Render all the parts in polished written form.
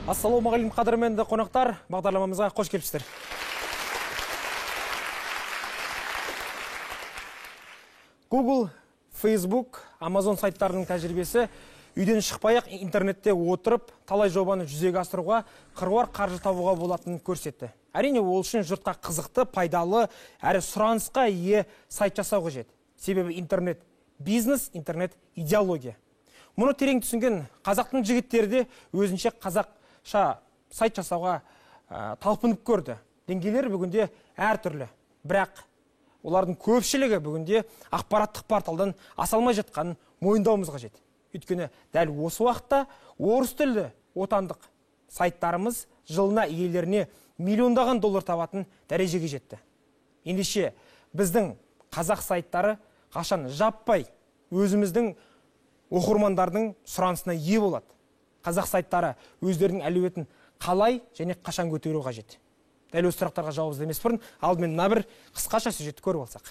Ассалаумағалейкум қадірменді қонақтар, бағдарламамызға қош келіпсіздер. Google, Facebook, Amazon сайттарының тәжірибесі үйден шықпай-ақ интернетте отырып, талай жобаны жүзеге асыруға, қыруар қаржы табуға болатынын көрсетті. Әрине, ол үшін жұртқа қызықты, пайдалы, әрі сұранысқа ие сайт жасау қажет. Себебі интернет бизнес, интернет идеология. Мұны терең түсінген қазақтың жігіттері де өзінше қазақша сайт жасауға талпынып көрді. Деңгейлері бүгінде әртүрлі. Бірақ олардың көпшілігі бүгінде ақпараттық порталдан аса алмай жатқанын мойындауымыз қажет. Өйткені дәл осы уақытта орыс тілді отандық сайттарымыз жылына иелеріне миллиондаған доллар табатын дәрежеге жетті. Ендеше біздің қазақ сайттары қашан жаппай өзіміздің оқырмандардың сұранысына ие болады. Қазақ сайттары өздерінің әлеуетін қалай және қашан көтеру қажет? Дәл осы сұрақтарға жауап іздемес бұрын, алдымен мына бір қысқаша сюжетті көріп алсақ.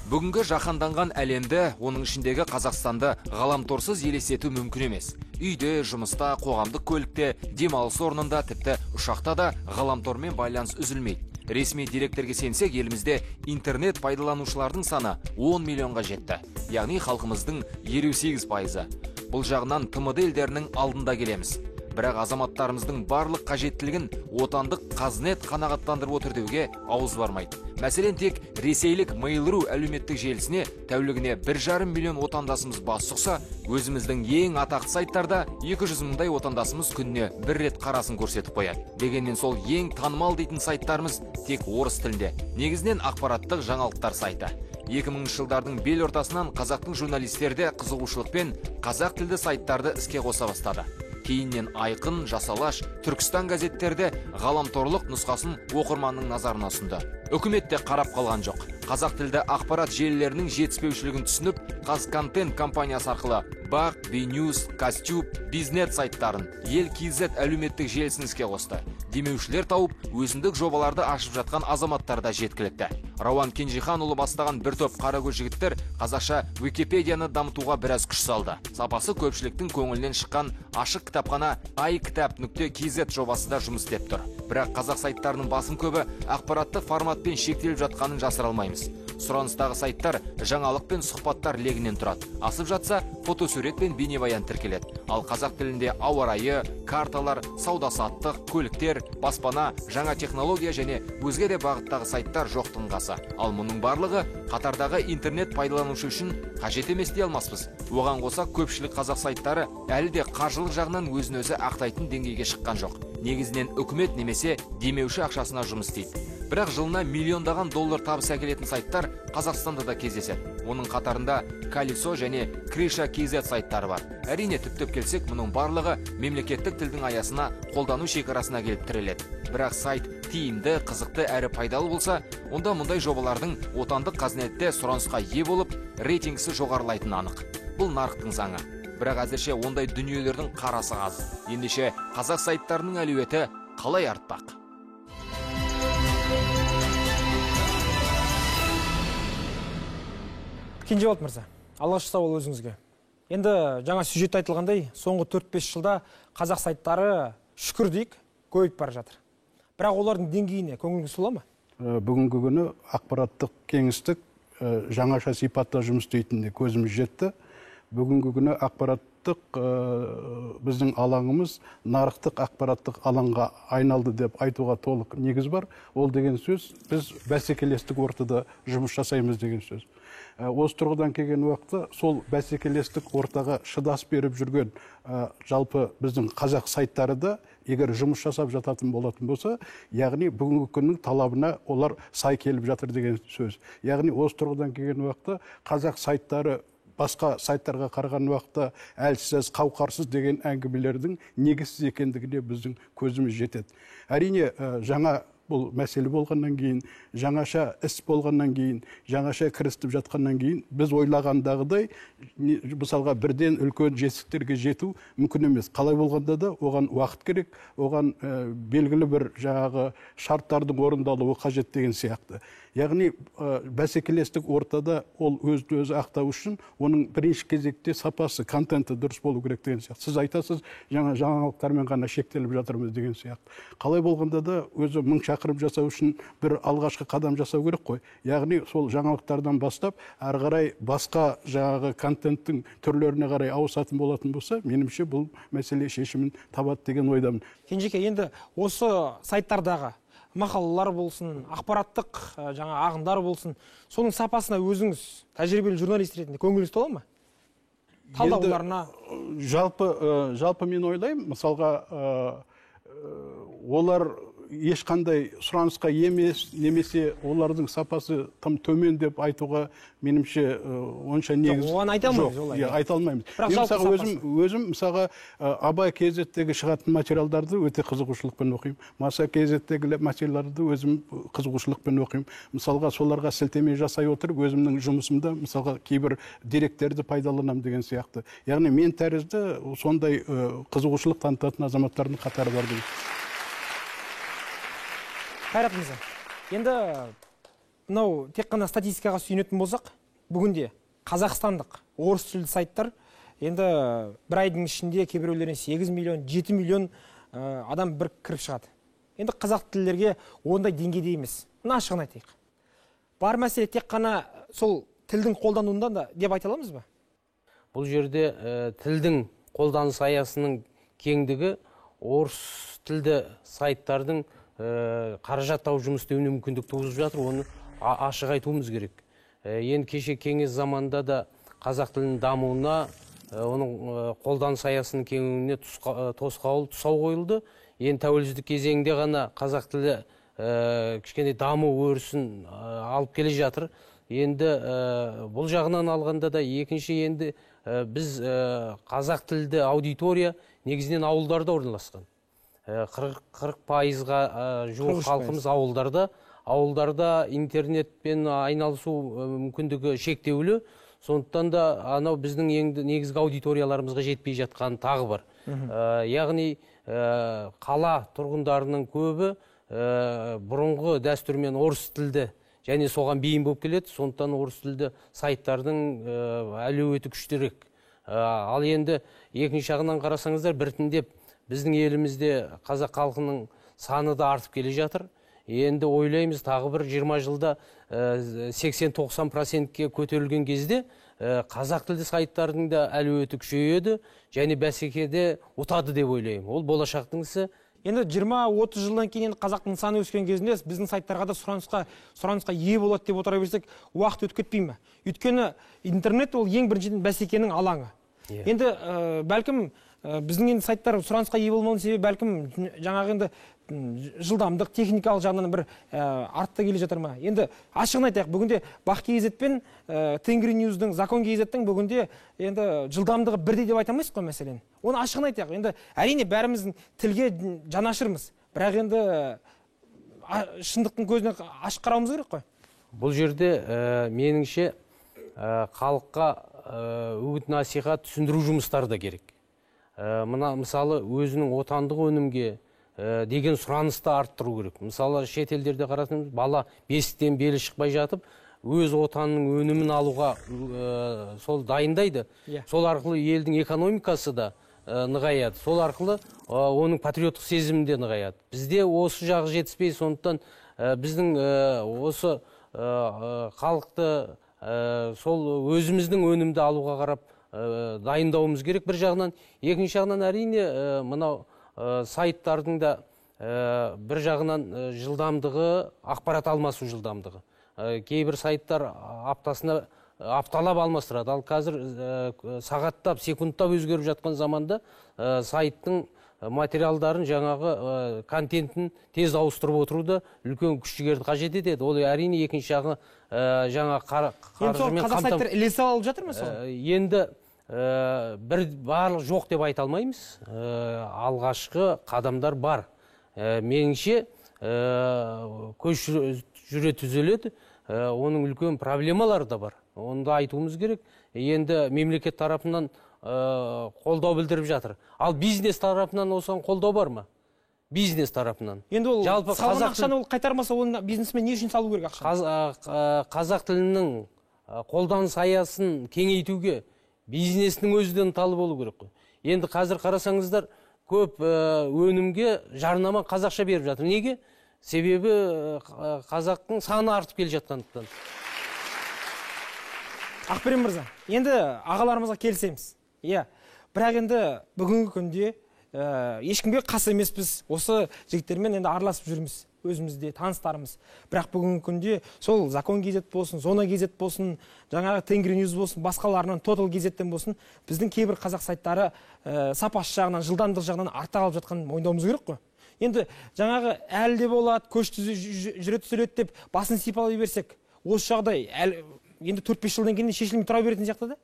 Бүгінгі жаһанданған әлемді, оның ішіндегі Қазақстанды ғаламторсыз елестету мүмкін емес. Үйде, жұмыста, қоғамдық көлікте, демалыс орнында, тіпті ұшақта да ғаламтормен байланыс үзілмейді. Ресми деректерге сенсек, елімізде интернет пайдаланушылардың саны 10 миллионға жетті. Яғни халқымыздың 58%. Бұл жағынан ТМД елдерінің алдында келеміз. Бірақ азаматтарымыздың барлық қажеттілігін отандық Қазнет қанағаттандырып отыр деуге ауыз бармайды. Мәселен, тек ресейлік Mail.ru әлеуметтік желісіне тәулігіне 1,5 миллион отандасымыз бас сұқса, өзіміздің ең атақты сайттарда 200 мыңдай отандасымыз күніне бір рет қарасын көрсетіп қояды. Дегенмен сол ең танымал дейтін сайттарымыз тек орыс тілінде. Негізінен ақпараттық жаңалықтар сайты. 2000 жылдардың бел ортасынан қазақтың журналистерде қызығушылықпен қазақ тілді сайттарды іске қоса бастады. Кейіннен Айқын, Жасалаш, Түркістан газеттерде ғаламторлық нұсқасын оқырманның назарына ұсынды. Үкімет те қарап қалған жоқ. Қазақ тілді ақпарат желілерінің жетіспеушілігін түсініп, Қазконтент компаниясы арқылы Бақ, Б-Ньюс, Кастюб, Бизнет сайттарын Ел.кз әлеуметтік желісін іске қосты. Демеушілер тауып, өзіндік жобаларды ашып жатқан азаматтарда жеткілікті. Рауан Кенжиханұлы бастаған бір топ қаракөз жігіттер қазақша Википедияны дамытуға біраз күш салды. Сапасы көпшіліктің көңілінен шыққан ашық кітапхана iKitap.kz жобасы да жұмыс істеп тұр. Бірақ қазақ сайттарының басым көбі ақпараттық форматпен шектеліп жатқанын жасыра алмаймыз. Сұраныстағы сайттар жаңалық пен сұхбаттар легінен тұрады. Асып жатса, фотосурет пен бейнебаян тіркеледі. Ал қазақ тілінде ауа райы, карталар, сауда-саттық, көліктер, баспана, жаңа технология және өзге де бағыттағы сайттар жоқтың қасы. Ал мұның барлығы қатардағы интернет пайдаланушы үшін қажет емес дей алмаспыз. Оған қоса көпшілік қазақ сайттары әлі де қаржылық жағынан өзін өзі ақтайтын деңгейге шыққан жоқ. Негізінен үкімет немесе демеуші ақшасына жұмыс істейді. Бірақ жылына миллиондаған доллар табыс әкелетін сайттар Қазақстанда да кездеседі. Оның қатарында Колесо және Крыша.kz сайттары бар. Әрине, түптеп келсек, мұның барлығы мемлекеттік тілдің аясына қолдану шекарасына келіп тіреледі. Бірақ сайт тиімді, қызықты әрі пайдалы болса, онда мұндай жобалардың отандық Қазнетте сұранысқа ие болып, рейтингісі жоғарылайтыны анық. Бұл нарықтың заңы. Бірақ әзірше ондай дүниелердің қарасы аз. Ендеше қазақ сайттарының әлеуеті қалай артпақ? Кенжеболат мырза, алғашқы сауал өзіңізге. Енді жаңа сюжет айтылғандай, соңғы 4-5 жылда қазақ сайттары шүкір дейік, көбейіп бара жатыр. Бірақ олардың деңгейіне көңіліңіз тола ма? Бүгінгі күні ақпараттық кеңістік жаңаша сипатта жұмыс істейтініне көзіміз жетті. Бүгінгі күні ақпараттық біздің алаңымыз нарықтық ақпараттық алаңға айналды деп айтуға толық негіз бар. Ол деген сөз, біз бәсекелестік ортада жұмыс жасаймыз деген сөз. Осы тұрғыдан келген уақытта сол бәсекелестік ортаға шыдас беріп жүрген жалпы біздің қазақ сайттары да егер жұмыс жасап жататын болатын болса, яғни бүгінгі күннің талабына олар сай келіп жатыр деген сөз. Яғни осы тұрғыдан келген уақытта қазақ сайттары басқа сайттарға қараған уақытта әлсіз, қауқарсыз деген әңгімелердің негізсіз екендігіне біздің көзіміз жетеді. Әрине, жаңа бұл мәселе болғаннан кейін, жаңаша іс болғаннан кейін, жаңаша кірістіп жатқаннан кейін, біз ойлағандағыдай, мысалға бірден үлкен жетістіктерге жету мүмкін емес. Қалай болғанда да оған уақыт керек, оған белгілі бір жаңағы шарттардың орындалуы қажет деген сияқты. Яғни бәсекелестік ортада ол өзді өзі ақтау үшін оның бірінші кезекте сапасы, контенті дұрыс болу керек деген сияқты. Сіз айтасыз, жаңалықтармен ғана шектеліп жатырмыз деген сияқты. Қалай болғанда да өзі 1000 шақырым жасау үшін бір алғашқы қадам жасау керек қой. Яғни сол жаңалықтардан бастап, ары қарай басқа жаңағы контенттің түрлеріне қарай ауысатын болатын болса, меніңше бұл мәселе шешімін табады деген ойдамын. Кенжеке, енді осы сайттардағы мақалалар болсын, ақпараттық жаңа ағындар болсын, соның сапасына өзіңіз тәжірибелі журналист ретінде көңіліңіз тола ма? Талдауларына? Жалпы мен ойлаймын, мысалға олар ешқандай сұранысқа емес, немесе олардың сапасы тым төмен деп айтуға меніңше онша негіз жоқ. Оған айта алмаймыз олай. Айта алмаймыз. Мен мысалға өзім мысалға Абай кезеттегі шығатын материалдарды өте қызығушылықпен оқимын. Маса кезеттегі материалдарды өзім қызығушылықпен оқимын. Мысалға соларға сілтеме жасай отырып, өзімнің жұмысымда мысалға кейбір деректерді пайдаланамын деген сияқты. Яғни мен тәрізді сондай қызығушылық танытатын азаматтардың қатары бар деймін. Қайрат мырза, енді мынау тек қана статистикаға сүйенетін болсақ, бүгінде қазақстандық орыс тілді сайттар енді бір айдың ішінде кейбіреулеріне 8 миллион, 7 миллион адам бір кіріп шығады. Енді қазақ тілдерге ондай деңгейде емес. Мына ашығын айтайық. Бар мәселе тек қана сол тілдің қолдануында да деп айта аламыз ба? Бұл жерде тілдің қолданыс аясының кеңдігі орыс тілді сайттардың қаражат тауып жұмыс істеуіне мүмкіндік туғызып жатыр, оны ашық айтуымыз керек. Енді кеше кеңес заманында да қазақ тілінің дамуына, оның қолданыс аясының кеңуіне тосқауыл тұсау қойылды. Енді тәуелсіздік кезеңінде ғана қазақ тілі кішкене даму өрісін алып келе жатыр. Енді бұл жағынан алғанда да екінші енді біз қазақ тілді аудитория негізінен ауылдарда орналасқан. 40%-ға жуық халқымыз ауылдарда интернетпен айналысу мүмкіндігі шектеулі. Сондықтан да анау біздің негізгі аудиторияларымызға жетпей жатқан тағы бар. Яғни қала тұрғындарының көбі бұрынғы дәстүрмен орыс тілді және соған бейім болып келеді. Сондықтан орыс тілді сайттардың әлеуеті күштірек. Ал енді екінші жағынан қарасаңыздар, біртіндеп біздің елімізде қазақ халқының саны да артып келе жатыр. Енді ойлаймыз, тағы бір 20 жылда 80-90%-ке көтерілген кезде қазақ тілді сайттардың да әлеуеті күшейеді және бәсекеде ұтады деп ойлаймын. Ол болашақтың ісі. Енді 20-30 жылдан кейін қазақтың саны өскен кезінде біздің сайттарға да сұранысқа ие болады деп отыра берсек, уақыт өтіп кетпей ме? Өйткені интернет ол ең біріншіден бәсекенің алаңы. Енді бәлкім біздің енді сайттар сұранысқа ие болмауының себебі бәлкім жаңағы енді жылдамдық, техникалық жағынан бір артта келе жатыр ма? Енді ашығын айтайық, бүгінде Бақ.кз пен Тенгриньюздың, Закон.kz-тің бүгінде енді жылдамдығы бірдей деп айтамайсыз қой мәселен. Оны ашығын айтайық. Енді әрине бәріміздің тілге жанашырмыз, бірақ енді шындықтың көзіне ашық қарауымыз керек қой. Бұл жерде меніңше халыққа үгіт насихат түсіндіру жұмыстары да керек. Мына мысалы өзінің отандық өнімге деген сұранысты арттыру керек. Мысалы шетелдерде қарасаңыз, бала бесіктен белі шықпай жатып, өз отанының өнімін алуға сол дайындайды. Сол арқылы елдің экономикасы да нығаяды. Сол арқылы оның патриоттық сезімі де нығаяды. Бізде осы жағы жетіспей, сондықтан біздің осы халықты сол өзіміздің өнімді алуға қарап дайындауымыз керек бір жағынан. Екінші жағынан әрине мынау сайттардың да бір жағынан жылдамдығы, ақпарат алмасу жылдамдығы. Кейбір сайттар апталап алмастырады. Ал қазір сағаттап, секундтап өзгеріп жатқан заманда сайттың материалдарын, жаңағы контентін тез ауыстырып отыруды үлкен күш-жігерді қажет етеді. Ол әрине екінші жағы жаңа қаржымен қазақ сайттар ілесе алып жатыр ма сол? Енді бір барлық жоқ деп айта алмаймыз. Алғашқы қадамдар бар. Меніңше көш жүре түзеледі. Оның үлкен проблемалары да бар. Оны да айтуымыз керек. Енді мемлекет тарапынан қолдау білдіріп жатыр. Ал бизнес тарапынан осыған қолдау бар ма? бизнес тарапынан. Енді ол жалпы салған ақшаны ол қайтармаса, оны бизнесмен не үшін салу керек ақшаны? Қазақ тілінің қолданыс аясын кеңейтуге бизнестің өзіден талы болу керек қой. Енді қазір қарасаңыздар, көп өнімге жарнама қазақша беріп жатыр. Неге? Себебі қазақтың саны артып келе жатқандықтан. Ақберен мырза, енді ағаларымызға келсеміз. Иә, бірақ енді бүгінгі күнде ешкімге қас емеспіз. Осы жігіттермен енді араласып жүрміз, өзімізде таныстарымыз. Бірақ бүгінгі күнде сол Закон KZ болсын, Зона KZ болсын, жаңағы Тенгриньюз болсын, басқаларынан Total KZ-тен болсын, біздің кейбір қазақ сайттары сапасы жағынан, жылдамдық жағынан артта қалып жатқанын мойындауымыз керек қой. Енді жаңағы әлі де болады, көшті жүре түзеледі деп басын сипалай берсек, осы жағдай енді 4-5 жылдан кейін шешілмей тұра беретін сияқты да?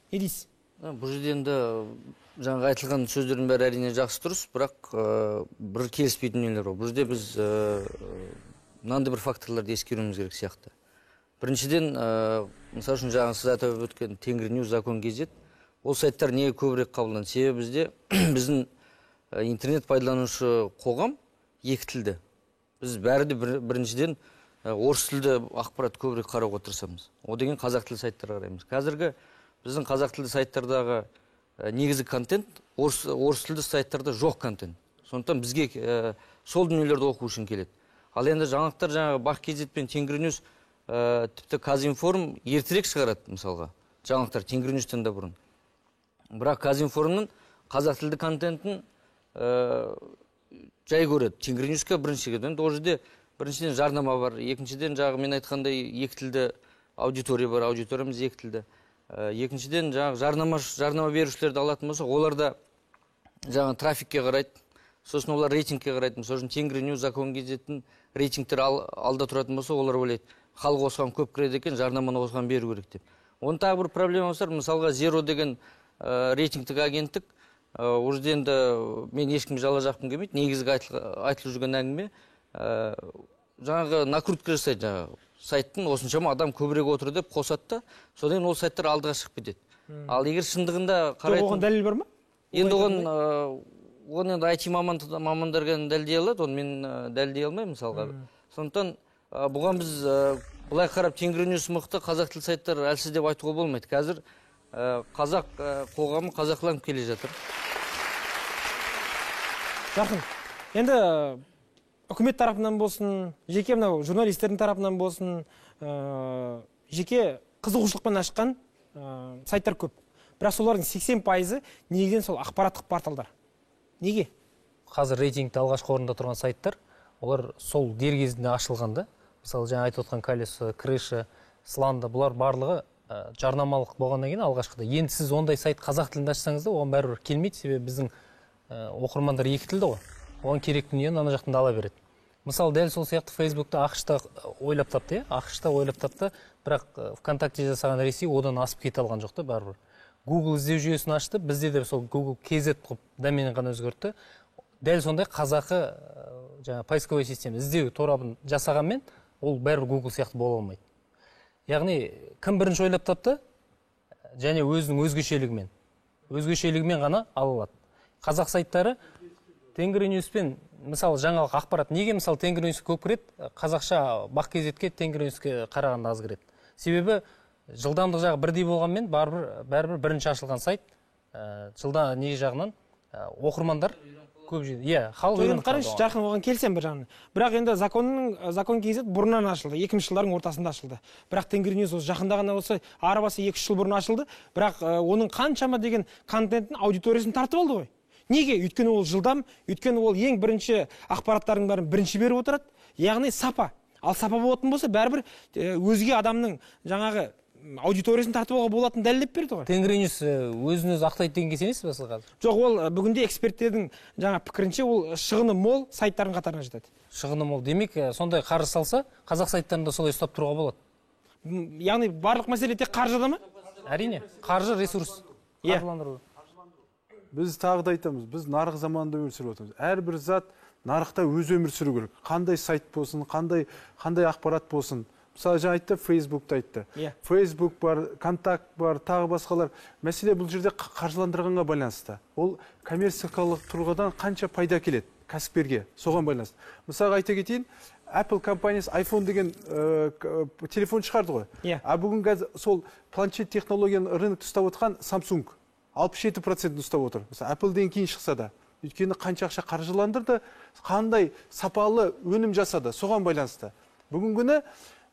Не дейсіз? Бұл жерде енді жаңағы айтылған сөздердің бәрі әрине жақсы дұрыс, бірақ бір келіспейтін дүниелер бар. Бұл жерде біз мынандай бір факторларды ескеруіміз керек сияқты. Біріншіден, мысалы үшін жаңағы сіз атап өткен Тенгриньюз, Закон KZ, ол сайттар неге көбірек қабылданды? Себебі бізде біздің интернет пайдаланушы қоғам екі тілді. Біз бәрі де біріншіден орыс тілді ақпарат көбірек қарауға тырысамыз. О деген қазақ тілді сайттарға қараймыз. Қазіргі біздің қазақ тілді сайттардағы негізгі контент орыс тілді сайттарда жоқ контент. Сондықтан бізге сол дүниелерді оқу үшін келеді. Ал енді жаңалықтар жаңағы Бақ KZ пен Тенгриньюз, тіпті Казинформ ертерек шығарады мысалға. Жаңалықтар Тенгриньюзден де бұрын. Бірақ Казинформның қазақ тілді контентін жай көреді. Тенгриньюзге біріншіге енді ол жерде біріншіден жарнама бар, екіншіден жағы мен айтқандай екі тілді аудитория бар, аудиториямыз екі тілді. Екіншіден жарнама берушілерді алатын болса, олар да жаңа трафикке қарайды, сосын олар рейтингке қарайды. Сосын Тенгриньюз, Закон KZ-тің рейтингтер алда тұратын болса, олар ойлайды, халық осыған көп кіреді екен, жарнаманы осыған беру керек деп. Оның тағы бір проблемасы бар, мысалға Zero деген рейтингтік агенттік, ол жерде енді мен ешкімге жала жаққым келмейді, негізгі айтылып жүрген әңгіме жаңағы накрутка жасайды, жаңағы сайттың осыншама адам көбірек отыр деп қосады да, содан ол сайттар алдыға шығып кетеді. Ал егер шындығында қарайтын... Оған дәлел бар ма? Енді оған енді IT мамандар дәлелдей алады, оны мен дәлелдей алмаймын мысалға. Сондықтан бұған біз былай қарап Тенгриньюз мықты, қазақ тілді сайттар әлсіз деп айтуға болмайды. Қазір қазақ қоғамы қазақыланып келе жатыр. Жақын. Енді үкімет тарапынан болсын, жеке мынау журналистердің тарапынан болсын, жеке қызығушылықпен ашқан сайттар көп. Бірақ солардың 80%-ы негізінен сол ақпараттық порталдар. Неге? Қазір рейтингте алғашқы орында тұрған сайттар, олар сол дер кезінде ашылғанда, мысалы жаңа айтып отқан Колесо, Крыша, Сланда, бұлар барлығы жарнамалық болғаннан кейін алғашқыда. Енді сіз ондай сайт қазақ тілінде ашсаңыз да, оған бәрібір келмейді, себебі біздің оқырмандар екі тілді ғой. Оған керек дүниені ана жақтан ала береді. Мысалы, дәл сол сияқты Фейсбукта ақш-та ойлап тапты, ақш-та ойлап тапты, бірақ ВКонтакте жасаған Ресей одан асып кете алған жоқ та бәрібір. Google іздеу жүйесін ашты, бізде де сол Google KZ қып доменін ғана өзгертті. Дәл сондай қазақы жаңа поисковой система іздеу торабын жасағанмен, ол бәрібір Google сияқты бола алмайды. Яғни, кім бірінші ойлап тапты? Және өзінің өзгешелігімен ғана ала алады. Қазақ сайттары Тенгриньюзбен, мысалы, жаңалық ақпарат. Неге, мысалы, Тенгриньюз көп кіреді, қазақша Бақ KZ-ке Тенгриньюзге қарағанда аз кіреді. Себебі жылдамдық жағы бірдей болғанмен, бәрібір бірінші ашылған сайт, жылда не жағынан оқырмандар көп жеді. Иә, халық үйреніп қалды. Қараңызшы, жақын оған келсем бір жағынан. Бірақ енді Закон KZ бұрыннан ашылды, 2000 жылдардың ортасында ашылды. Бірақ Тенгриньюз жақында ғана осы арабасы 2 жыл бұрын ашылды. Бірақ оның қаншама деген контенттің аудиториясын тартып алды ғой. Неге? Өйткені ол жылдам, өйткені ол ең бірінші ақпараттардың бәрін бірінші беріп отырады. Яғни сапа. Ал сапа болатын болса, бәрібір өзге адамның жаңағы аудиториясын тартып алуға болатын дәлелдеп берді ғой. Тенгриньюз өзін-өзі ақтайды дегенге сенесіз бе сіз қазір? Жоқ, ол бүгінде эксперттердің жаңа пікірінше ол шығыны мол сайттардың қатарына жатады. Шығыны мол. Демек, сондай қаржы салса, қазақ сайттарында солай ұстап тұруға болады. Яғни барлық мәселе тек қаржыда ма? Әрине, қаржы ресурс. Қаржыландыру. Біз тағы да айтамыз, біз нарық заманында өмір сүріп отырмыз. Әрбір зат нарықта өз өмір сүру керек. Қандай сайт болсын, қандай ақпарат болсын. мысалы жаңа айтты, Фейсбукты айтты. Фейсбук бар, контакт бар, тағы басқалар. Мәселе бұл жерде қаржыландырғанға байланысты. Ол коммерциялық тұрғыдан қанша пайда келеді кәсіпкерге, соған байланысты. Мысалы айта кетейін, Apple компаниясы iPhone деген телефон шығарды ғой. А бүгін сол планшет технологияны рынокты ұстап отқан Samsung 67% ұстап отыр. Мысалы Apple-ден кейін шықса да, өйткені қанша ақша қаржыландырды, қандай сапалы өнім жасады, соған байланысты. Бүгін күні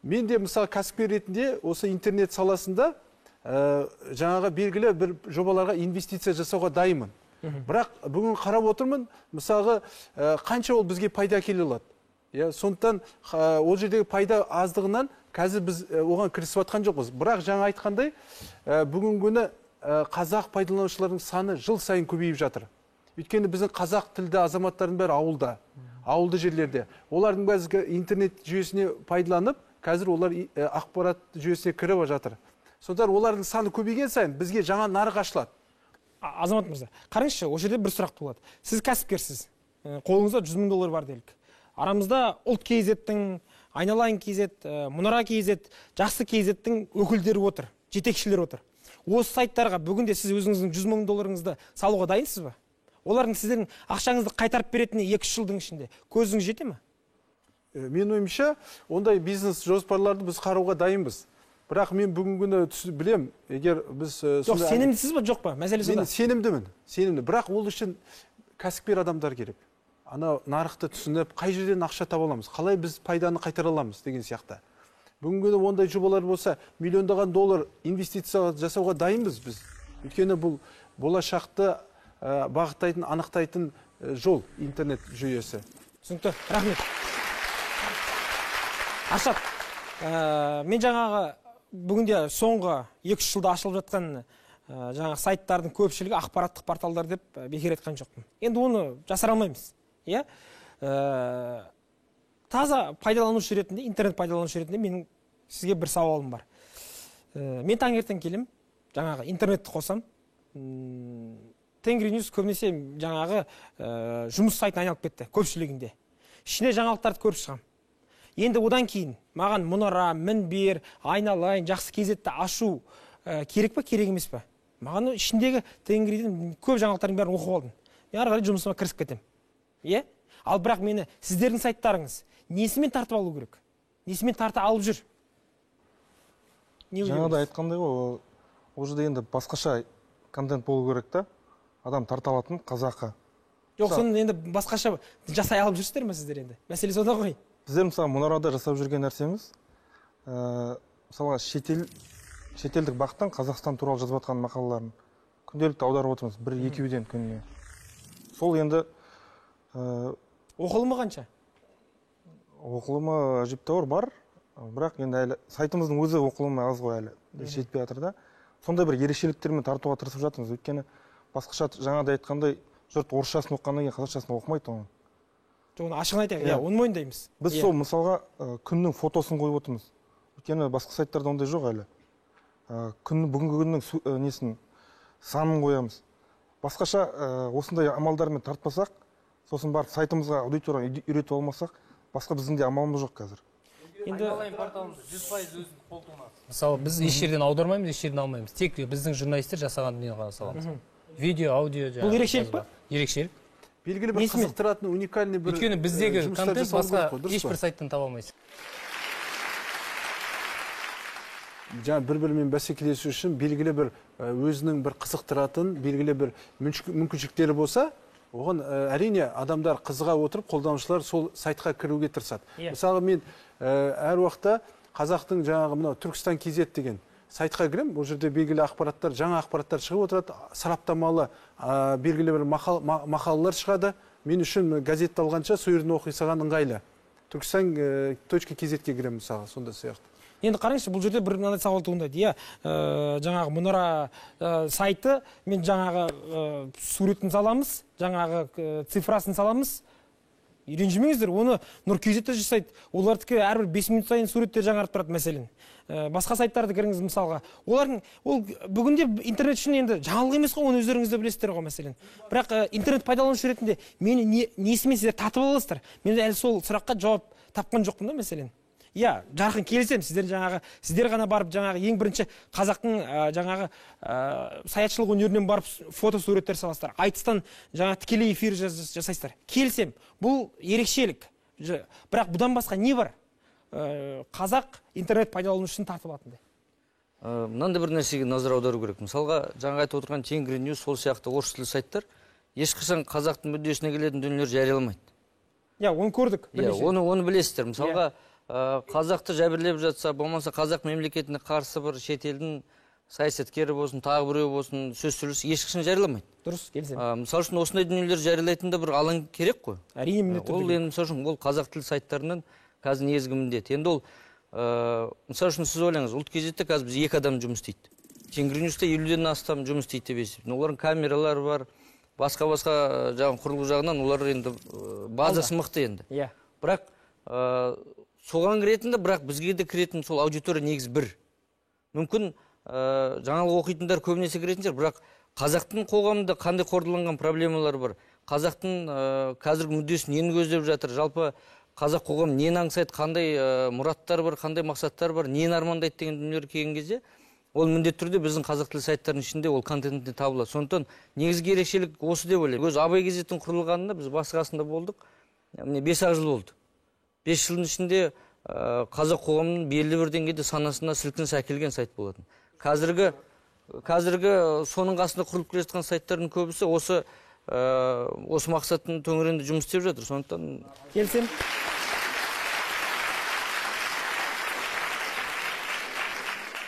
мен де мысалы кәсіпкер ретінде осы интернет саласында жаңаға белгілі бір жобаларға инвестиция жасауға дайынмын. Бірақ бүгін қарап отырмын, мысалы қанша ол бізге пайда келе алады. Сондықтан ол жердегі пайда аздығынан қазір біз оған кірісіп жатқан жоқпыз. Бірақ жаңа айтқандай, бүгін күні қазақ пайдаланушылардың саны жыл сайын көбейіп жатыр. Өйткені біздің қазақ тілді азаматтардың бәрі ауылда, ауылды жерлерде. Олардың бәрі интернет жүйесіне пайдаланып, қазір олар ақпарат жүйесіне кіріп жатыр. Сондықтан олардың саны көбейген сайын бізге жаңа нарық ашылады. Азамат мырза, қараңызшы, ол жерде бір сұрақ болады. Сіз кәсіпкерсіз, қолыңызда 100 мың доллар бар делік. Арамызда ұлт KZ-тің, айналайын KZ, мұнара KZ, жақсы KZ-тің өкілдері отыр, жетекшілер отыр. Осы сайттарға бүгінде сіз өзіңіздің 100 мың долларыңызды салуға дайынсыз ба? Олардың сіздердің ақшаңызды қайтарып беретіне 2 жылдың ішінде көзіңіз жете ме? Мен ойымша, ондай бизнес жоспарларды біз қарауға дайынбыз. Бірақ мен бүгінгі күні білем, егер біз... Жоқ, сенімдісіз ба, жоқ па? Мәселе сонда. Мен сенімді. Бірақ ол үшін кәсіпкер адамдар керек. Ана нарықты түсініп, қай жерден ақша таба аламыз, қалай біз пайданы қайтара аламыз деген сияқты. Бүгінгі күні ондай жобалар болса, миллиондаған доллар инвестиция жасауға дайынбыз біз. Өйткені бұл болашақты бағыттайтын, анықтайтын жол интернет жүйесі. Түсінікті, рахмет. Аршат, мен жаңағы бүгінде соңғы 2 жылда ашылып жатқан жаңағы сайттардың көпшілігі ақпараттық порталдар деп бекер айтқан жоқпын. Енді оны жасыра алмаймыз. Таза пайдаланушы ретінде, интернет пайдаланушы ретінде менің сізге бір сауалым бар. Мен таңертең келем, жаңағы интернетті қосам. Тенгриньюс көбінесе жаңағы жұмыс сайтына айналып кетті, көпшілігінде. Ішіне жаңалықтарды көріп шығам. Енді одан кейін маған мұнара, мінбер, айналайын, жақсы KZ-ті ашу керек па, керек емес па? Маған ішіндегі Тенгридің көп жаңалықтардың бәрін оқып алдым. Мен ары қарай жұмысыма кірісіп кетем. Ал бірақ мені сіздердің сайттарыңыз несімен тартып алу керек? Несімен тарта алып жүр? Жаңада айтқандай ғой, ол жерде енді басқаша контент болу керек та, адам тарта алатын қазаққа. Жоқ, соны енді басқаша жасай алып жүрсіздер ме сіздер енді? Мәселе сонда ғой. Біздер мысалы мұнарада жасап жүрген нәрсеміз, мысалға шетелдік бақтан Қазақстан туралы жазып жатқан мақалаларын күнделікті аударып отырмыз, 1-2-ден күніне. Сол енді оқылымы қанша? Оқылымы әжептәуір бар, бірақ енді әлі сайтымыздың өзі оқылымы аз ғой әлі, жетпей жатыр да. Сондай бір ерекшеліктермен тартуға тырысып жатырмыз, өйткені басқаша жаңада айтқандай жұрт орысшасын оқығаннан кейін қазақшасын оқымайды оны. Оны ашығын айтайық, оны мойындаймыз. Біз сол мысалға күннің фотосын қойып отырмыз. Өйткені басқа сайттарда ондай жоқ әлі. Бүгінгі күннің несін санын қоямыз. Басқаша осындай амалдармен тартпасақ, сосын барып сайтымызға аудиторияны үйретіп алмасақ, басқа біздің де амалымыз жоқ қазір. Енді порталымыз 100% өзінің қолтығына. Мысалы, біз еш жерден аудармаймыз, еш жерден алмаймыз. Тек біздің журналистер жасаған дүниені ғана саламыз. Видео, аудио. Бұл ерекшелік па? Ерекшелік. Белгілі бір қызықтыратын уникальный бір... Өйткені біздегі контент басқа ешбір сайттан таба алмайсыз. Жаңа бір-бірімен бәсекелесу үшін белгілі бір өзінің бір қызықтыратын, белгілі бір мүмкіншіліктері болса, оған әрине адамдар қызыға отырып, қолданушылар сол сайтқа кіруге тырысады. Мысалы мен әр уақытта қазақтың жаңағы мынау Түркістан KZ деген сайтқа кірем, бұл жерде белгілі ақпараттар, жаңа ақпараттар шығып отырады, сараптамалы белгілі бір мақалалар шығады. Мен үшін газетті алғанша сол жерден оқи салған ыңғайлы. Turkistan.kz-ге кірем мысалы, сонда сияқты. Енді қараңызшы, бұл жерде бір мынандай сауал туындайды. Жаңағы мұнара сайты, мен жаңағы суретін саламыз, жаңағы цифрасын саламыз. Ренжімеңіздер, оны Нұр.kz-де жасайды. Олардікі әрбір 5 минут сайын суреттер жаңарып тұрады мәселен. Басқа сайттарды кіріңіз мысалға. Ол бүгінде интернет үшін енді жаңалық емес қой, оны өздеріңізді білесіздер ғой мәселен. Бірақ интернет пайдаланушы ретінде мені несімен сіздер татып аласыздар? Мен әлі сол сұраққа жауап тапқан жоқпын да мәселен. Иә, жарқын келісем, сіздер ғана барып жаңағы ең бірінші қазақтың жаңағы саятшылық өнерінен барып фотосуреттер саласыздар. Айтыстан жаңа тікелей эфир жасайсыздар. Келісем, бұл ерекшелік. Бірақ бұдан басқа не бар? Қазақ интернет пайдаланушысын тартып алатындай. Мынандай бір нәрсеге назар аудару керек. Мысалға, жаңа айтып отырған Тенгриньюс, сол сияқты орыс тілді сайттар ешқашан қазақтың мүддесіне келетін дүниелер жарияламайды. Иә, оны көрдік. Оны білесіздер. Мысалға, қазақты жәбірлеп жатса, болмаса қазақ мемлекетіне қарсы бір шетелдің саясаткері болсын, тағы біреу болсын, сөз сөйлесе ешқашан жарияламайды. Дұрыс, келісемін. Мысалы үшін осындай дүниелер жариялайтында бір алаң керек қой. Әрине, міндетті түрде. Ол енді мысалы үшін ол қазақ тілді сайттарының қазір негізгі міндет. Енді ол мысалы үшін сіз ойлаңыз, ұлт кезетте қазір біз 2 адам жұмыс істейді. Тенгриньюста 50-ден астам жұмыс істейді деп есептеймін. Олардың камералары бар, басқа жаңағы құрылғы жағынан олар енді базасы мықты енді. Иә. Бірақ соған кіретінді, бірақ бізге де кіретін сол аудитория негізі бір. Мүмкін жаңалық оқитындар көбінесе кіретіндер, бірақ қазақтың қоғамында қандай қордаланған проблемалар бар, қазақтың қазіргі мүддесін нені көздеп жатыр, жалпы қазақ қоғам нені аңсайды, қандай мұраттар бар, қандай мақсаттар бар, нені армандайды деген дүниелер келген кезде, ол міндетті түрде біздің қазақ тілі сайттарының ішінде ол контентінде табылады. Сондықтан негізгі ерекшелік осы деп ойлаймын. Өз абай газетінің құрылғанында біз басы қасында болдық. Міне 5 жыл болды. 5 жылдың ішінде қазақ қоғамының белгілі бір деңгейде санасына сілкініс әкелген сайт болатын. Қазіргі соның қасында құрылып келе жатқан сайттардың көбісі осы мақсаттың төңірегінде жұмыс істеп жатыр. Сондықтан келсем.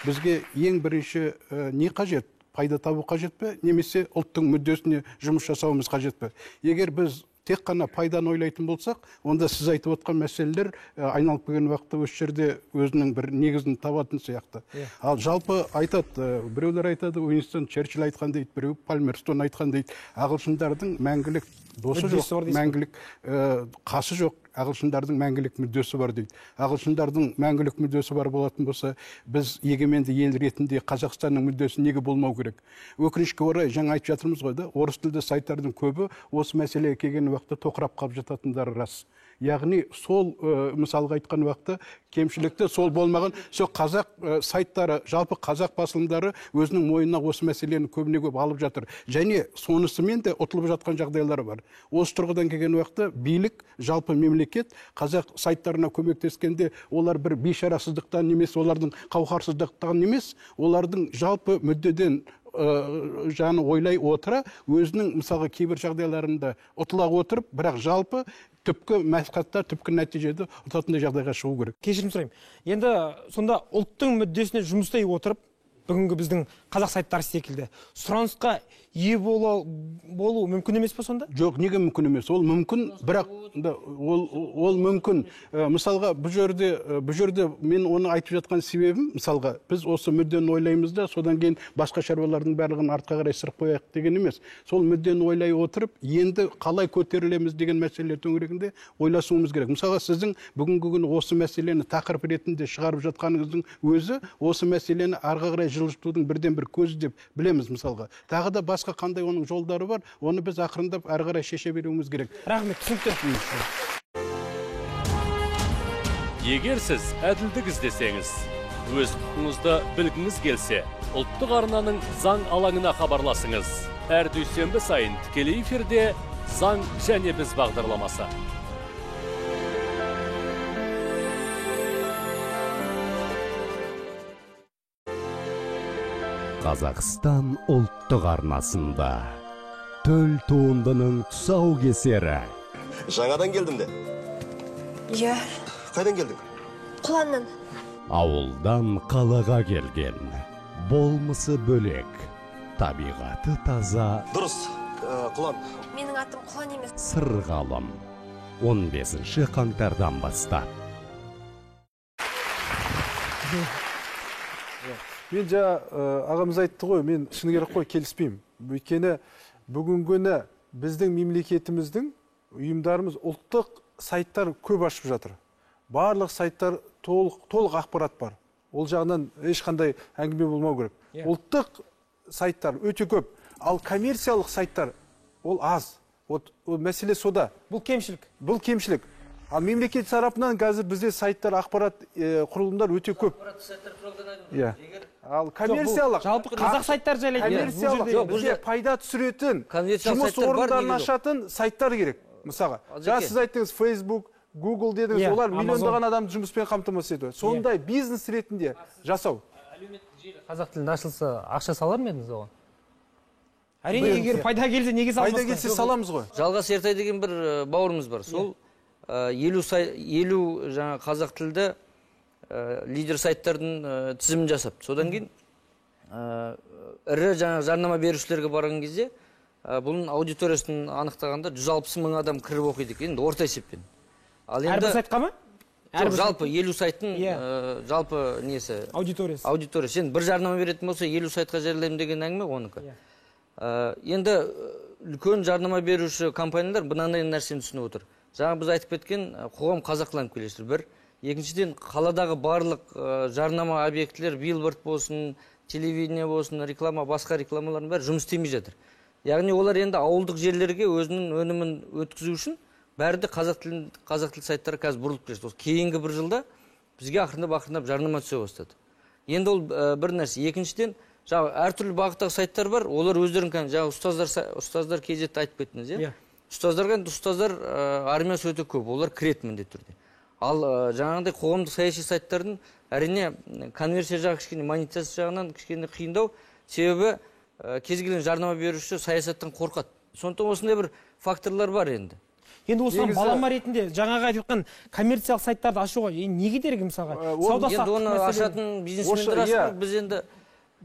Бізге ең бірінші не қажет? Пайда табу қажет пе? Немесе ұлттың мүддесіне жұмыс жасауымыз қажет пе? Егер біз тек қана пайданы ойлайтын болсақ, онда сіз айтып отқан мәселелер айналып келген уақытта осы жерде өзінің бір негізін табатын сияқты. Ал жалпы айтады, біреулер айтады, Уинстон Черчилль айтқан дейді, біреу Пальмерстон айтқан дейді, ағылшындардың мәңгілік досы жоқ, мәңгілік қасы жоқ, ағылшындардың мәңгілік мүддесі бар дейді. Ағылшындардың мәңгілік мүддесі бар болатын болса, біз егеменді ел ретінде Қазақстанның мүддесі неге болмау керек? Өкінішке орай, жаңа айтып жатырмыз ғой да, орыс тілді сайттардың көбі осы мәселеге келген уақытта тоқырап қалып жататындары рас. Яғни сол мысалға айтқан уақытта кемшілікті сол болмаған, сол қазақ сайттары, жалпы қазақ басылымдары өзінің мойнына осы мәселені көбіне көп алып жатыр. Және сонысымен де ұтылып жатқан жағдайлары бар. Осы тұрғыдан келген уақытта билік, жалпы мемлекет қазақ сайттарына көмектескенде олар бір бейшарасыздықтан немесе олардың қауһарсыздықтан емес, олардың жалпы мүддеден жаны ойлай отыра, өзінің мысалға кейбір жағдайларында ұтыла отырып, бірақ жалпы түпкі мәслихаттар, түпкі нәтижеде ұтатындай жағдайға шығу керек. Кешірім сұраймын. Енді сонда ұлттың мүддесіне жұмыстай отырып, бүгінгі біздің қазақ сайттары секілді сұранысқа ие болу мүмкін емес пе сонда? Жоқ, неге мүмкін емес? Ол мүмкін, бірақ ол мүмкін. Мысалға, бұл жерде мен оны айтып жатқан себебім, мысалға, біз осы мүддені ойлаймыз да, содан кейін басқа шаруалардың барлығын артқа қарай сырып қояйық деген емес. Сол мүддені ойлай отырып, енді қалай көтерілеміз деген мәселелер төңірегінде ойласуымыз керек. Мысалға, сіздің бүгінгі күні осы мәселені тақырып ретінде шығарып жатқаныңыздың өзі осы мәселені арғы қарай жылжытудың бірден бір көзі деп білеміз мысалға. Тағы да басқа қандай оның жолдары бар, оны біз ақырындап ары қарай шеше беруіміз керек. Рахмет, түсінікті. Егер сіз әділдік іздесеңіз, өз құқығыңызды білгіңіз келсе, ұлттық арнаның заң алаңына хабарласыңыз. Әр дүйсенбі сайын тікелей эфирде заң және біз бағдарламасы. Қазақстан ұлттық арнасында төл туындының тұсаукесері. Жаңадан келдің де? Иә. Қайдан келдің? Құланнан. Ауылдан қалаға келген, болмысы бөлек, табиғаты таза. Дұрыс, Құлан. Менің атым Құлан емес. Сырғалым. 15 қаңтардан бастап. Мен ағамыз айтты ғой, мен шыны керек қой келіспеймін. Өйткені бүгінгіні біздің мемлекетіміздің ұйымдарымыз ұлттық сайттар көп ашып жатыр. Барлық сайттар толық ақпарат бар. Ол жағынан ешқандай әңгіме болмау керек. Ұлттық сайттар өте көп, ал коммерциялық сайттар ол аз. Мәселе сода. Бұл кемшілік. Бұл кемшілік. Ал мемлекет тарапынан қазір бізде сайттар, ақпарат құрылымдар өте көп. Иә. Ал коммерциялық, жалпы қазақ сайттар жайлы коммерциялық, бізде пайда түсіретін, жұмыс орындарын ашатын сайттар керек. Мысалға, жаңа сіз айттыңыз, Facebook, Google дедіңіз, олар миллиондаған адамды жұмыспен қамтамасыз ету. Сондай бизнес ретінде жасау. Қазақ тілінде ашылса, ақша салар ма едіңіз оған? Әрине, егер пайда келсе, неге салмасқа? Пайда келсе саламыз ғой. Жалғас Ертай деген бір бауырымыз бар. Сол 50 жаңа қазақ тілді лидер сайттардың тізімін жасапты. Содан кейін ірі жаңа жарнама берушілерге барған кезде бұның аудиториясын анықтағанда 160 мың адам кіріп оқиды екен, енді орта есеппен. Әрбір сайтқа ма? Жалпы 50 сайттың жалпы несі? Аудиториясы. Енді бір жарнама беретін болса 50 сайтқа жариялаймын деген әңгіме оныкі. Енді үлкен жарнама беруші компаниялар мынандай нәрсені түсініп отыр. Жаңа біз айтып кеткен қоғам қазақыланып келе жатыр. Бір, екіншіден қаладағы барлық жарнама объектілер, билборд болсын, телевидение болсын, реклама, басқа рекламалардың бәрі жұмыс істемей жатыр. Яғни олар енді ауылдық жерлерге өзінің өнімін өткізу үшін бәрі де қазақ тіл сайттары қазір бұрылып келе жатыр. Кейінгі бір жылда бізге ақырындап жарнама түсе бастады. Енді ол бір нәрсе. Екіншіден, әртүрлі бағыттағы сайттар бар, олар өздерін ұстаздар кезетті айтып кеттіңіз, иә? Ұстаздар армиясы өте көп, олар кіреді міндетті түрде. Ал жаңағындай қоғамдық саяси сайттардың әрине конверсия жағы кішкене, монетизация жағынан кішкене қиындау, себебі кез келген жарнама беруші саясаттан қорқады. Сондықтан осындай бір факторлар бар енді. Енді осыған балама ретінде жаңаға айтып жатқан коммерциялық сайттарды ашуға не кедергі мысалға? Енді оны ашатын бизнесмендер ашқан, біз енді